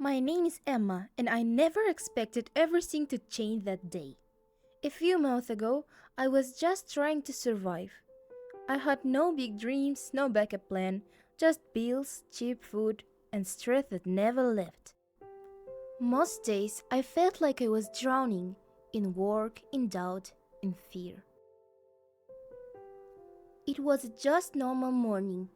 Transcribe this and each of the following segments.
My name is Emma, and I never expected everything to change that day. A few months ago, I was just trying to survive. I had no big dreams, no backup plan, just bills, cheap food, and stress that never left. Most days, I felt like I was drowning in work, in doubt, in fear. It was just normal morning.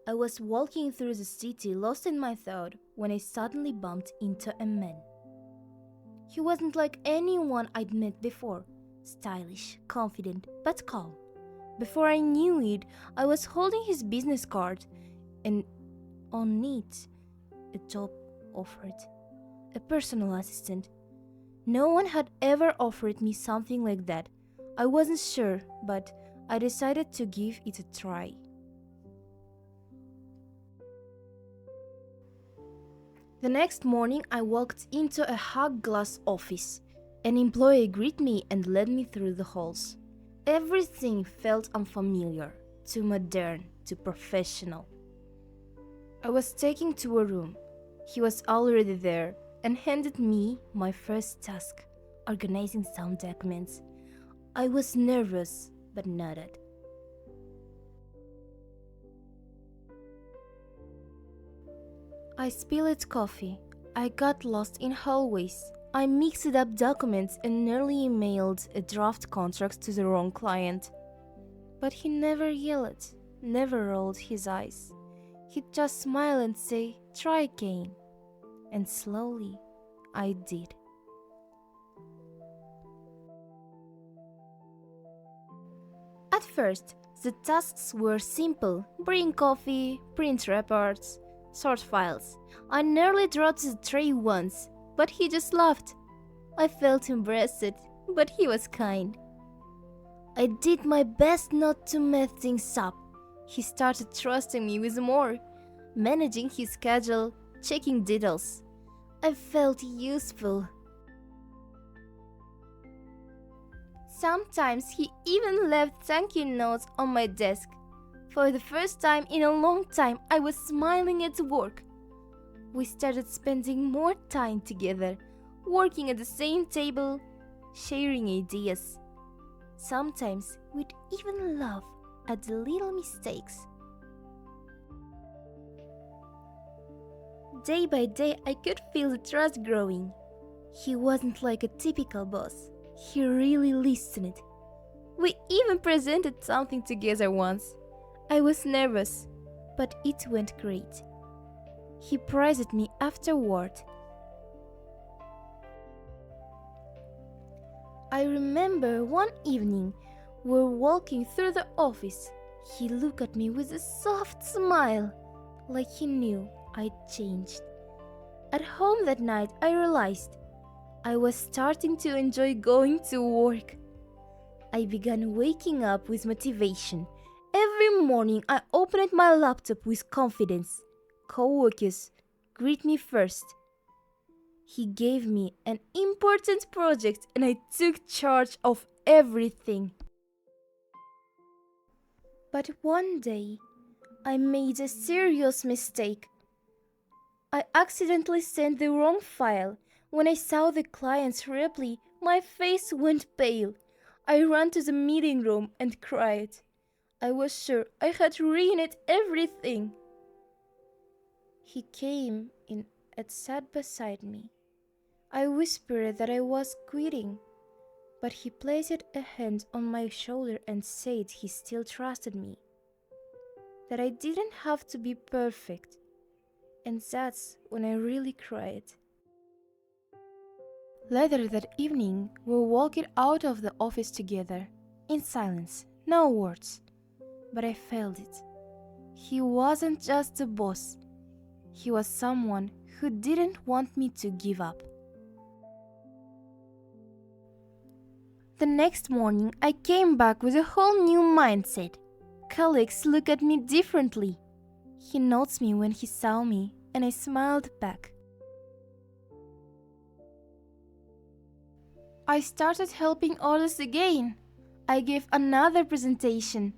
I was walking through the city lost in my thought when I suddenly bumped into a man. He wasn't like anyone I'd met before, stylish, confident, but calm. Before I knew it, I was holding his business card and on it, a job offered, a personal assistant. No one had ever offered me something like that. I wasn't sure, but I decided to give it a try. The next morning, I walked into a high-glass office. An employee greeted me and led me through the halls. Everything felt unfamiliar, too modern, too professional. I was taken to a room. He was already there and handed me my first task, organizing some documents. I was nervous, but nodded. I spilled coffee. I got lost in hallways. I mixed up documents and nearly emailed a draft contract to the wrong client. But he never yelled, never rolled his eyes. He'd just smile and say, "Try again." And slowly, I did. At first, the tasks were simple: bring coffee, print reports, sort files. I nearly dropped the tray once, but he just laughed. I felt embarrassed, but he was kind. I did my best not to mess things up. He started trusting me with more, managing his schedule, checking details. I felt useful. Sometimes he even left thank you notes on my desk. For the first time in a long time, I was smiling at work. We started spending more time together, working at the same table, sharing ideas. Sometimes we'd even laugh at the little mistakes. Day by day, I could feel the trust growing. He wasn't like a typical boss. He really listened. We even presented something together once. I was nervous, but it went great. He praised me afterward. I remember one evening, we were walking through the office. He looked at me with a soft smile, like he knew I'd changed. At home that night, I realized I was starting to enjoy going to work. I began waking up with motivation. Every morning, I opened my laptop with confidence. Coworkers greet me first. He gave me an important project and I took charge of everything. But one day, I made a serious mistake. I accidentally sent the wrong file. When I saw the client's reply, my face went pale. I ran to the meeting room and cried. I was sure I had ruined everything. He came in and sat beside me. I whispered that I was quitting, but he placed a hand on my shoulder and said he still trusted me, that I didn't have to be perfect. And that's when I really cried. Later that evening, we walked out of the office together, in silence, no words. But I felt it. He wasn't just a boss. He was someone who didn't want me to give up. The next morning, I came back with a whole new mindset. Colleagues look at me differently. He nods me when he saw me, and I smiled back. I started helping others again. I gave another presentation,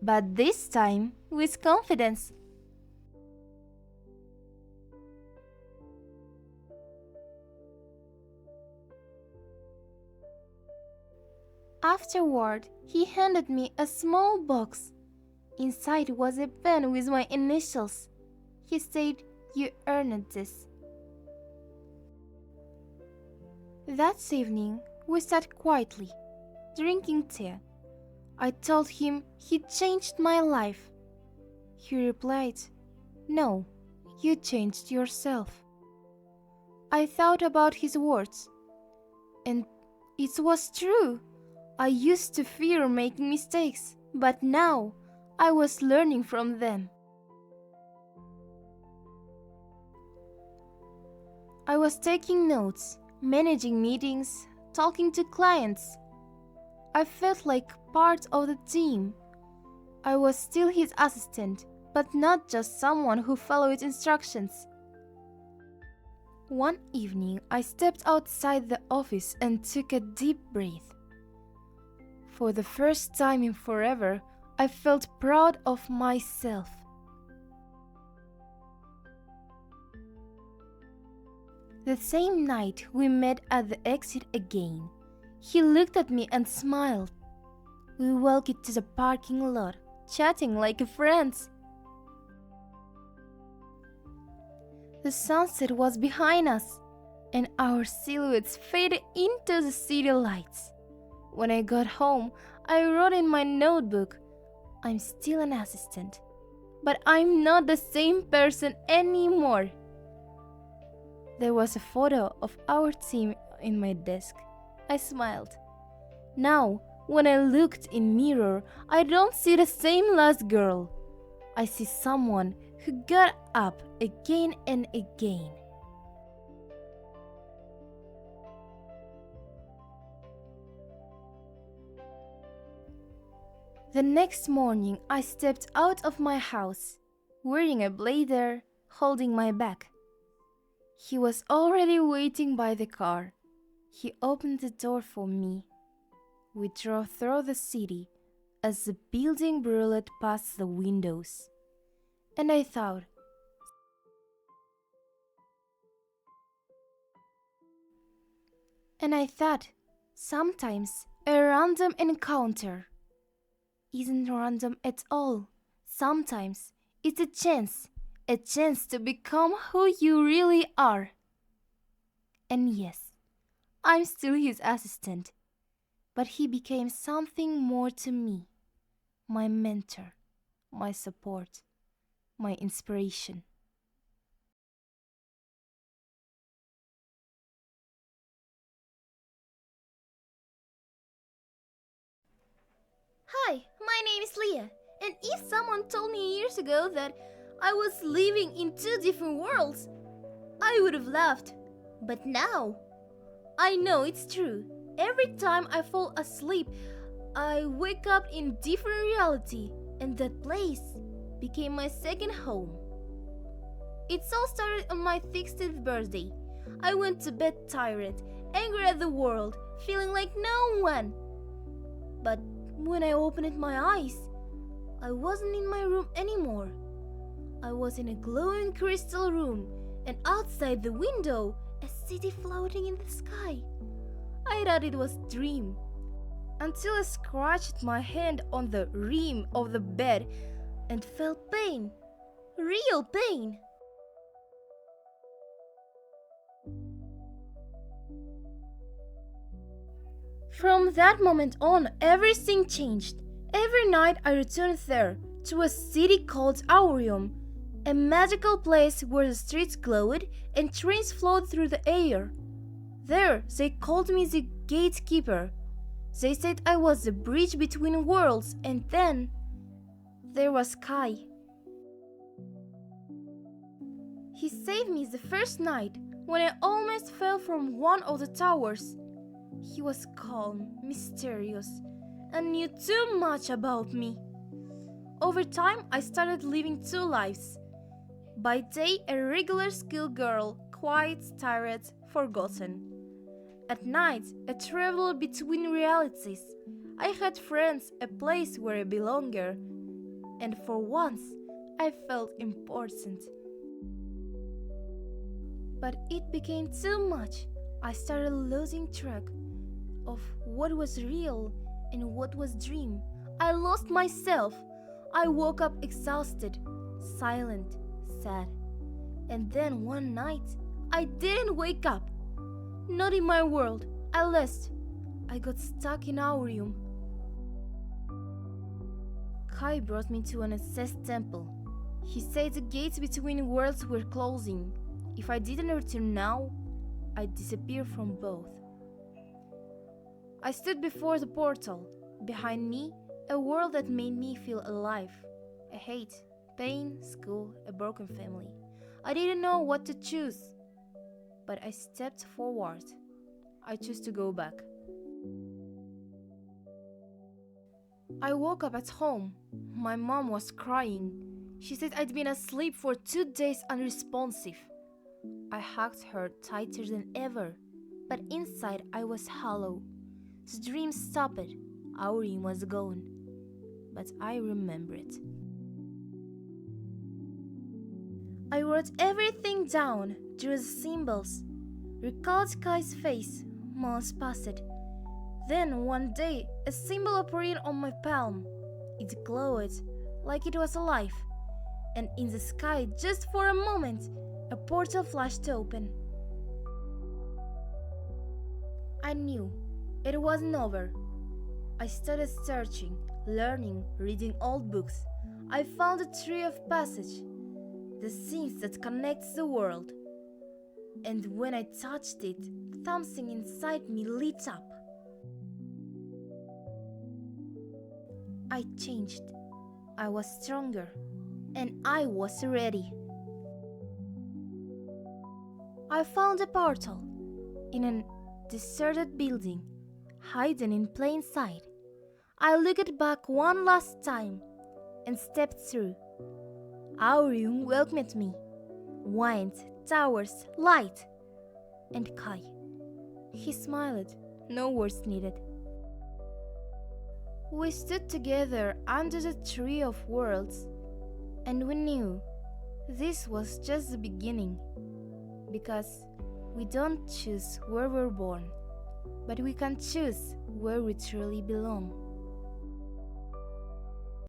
but this time with confidence. Afterward, he handed me a small box. Inside was a pen with my initials. He said, "You earned this." That evening, we sat quietly, drinking tea. I told him he changed my life. He replied, "No, you changed yourself." I thought about his words, and it was true. I used to fear making mistakes, but now I was learning from them. I was taking notes, managing meetings, talking to clients. I felt like part of the team. I was still his assistant, but not just someone who followed instructions. One evening, I stepped outside the office and took a deep breath. For the first time in forever, I felt proud of myself. The same night, we met at the exit again. He looked at me and smiled. We walked to the parking lot, chatting like friends. The sunset was behind us, and our silhouettes faded into the city lights. When I got home, I wrote in my notebook, "I'm still an assistant, but I'm not the same person anymore." There was a photo of our team in my desk. I smiled. Now, when I looked in mirror, I don't see the same last girl. I see someone who got up again and again. The next morning, I stepped out of my house, wearing a blazer, holding my bag. He was already waiting by the car. He opened the door for me. We drove through the city as the building rolled past the windows. And I thought, sometimes a random encounter isn't random at all. Sometimes it's a chance to become who you really are. And yes, I'm still his assistant, but he became something more to me. My mentor, my support, my inspiration. Hi, my name is Leah, and if someone told me years ago that I was living in two different worlds, I would have laughed. But now, I know it's true. Every time I fall asleep, I wake up in different reality, and that place became my second home. It all started on my 16th birthday. I went to bed tired, angry at the world, feeling like no one. But when I opened my eyes, I wasn't in my room anymore. I was in a glowing crystal room, and outside the window, a city floating in the sky. I thought it was a dream, until I scratched my hand on the rim of the bed and felt pain, real pain. From that moment on, everything changed. Every night I returned there, to a city called AYUME, a magical place where the streets glowed and trains flowed through the air. There, they called me the gatekeeper. They said I was the bridge between worlds, and then there was Kai. He saved me the first night when I almost fell from one of the towers. He was calm, mysterious, and knew too much about me. Over time, I started living two lives. By day, a regular schoolgirl, quiet, tired, forgotten. At night, a traveler between realities. I had friends, a place where I belonged, and for once, I felt important. But it became too much. I started losing track of what was real And what was dream? I lost myself. I woke up exhausted, silent, sad. And then one night, I didn't wake up. Not in my world. I lost. I got stuck in AYUME. Kai brought me to an ancestor temple. He said the gates between worlds were closing. If I didn't return now, I'd disappear from both. I stood before the portal. Behind me, a world that made me feel alive. A hate, pain, school, a broken family. I didn't know what to choose, but I stepped forward. I chose to go back. I woke up at home. My mom was crying. She said I'd been asleep for 2 days unresponsive. I hugged her tighter than ever, but inside I was hollow. The dream stopped. AYUME was gone, but I remember it. I wrote everything down, drew the symbols, recalled Kai's face. Months passed. Then one day, a symbol appeared on my palm. It glowed like it was alive, and in the sky, just for a moment, a portal flashed open. I knew it wasn't over. I started searching, learning, reading old books. I found a tree of passage, the things that connects the world. And when I touched it, something inside me lit up. I changed. I was stronger, and I was ready. I found a portal in a deserted building, hidden in plain sight. I looked back one last time and stepped through. AYUME welcomed me. Wind, towers, light, and Kai. He smiled, no words needed. We stood together under the tree of worlds, and we knew this was just the beginning, because we don't choose where we're born, but we can choose where we truly belong.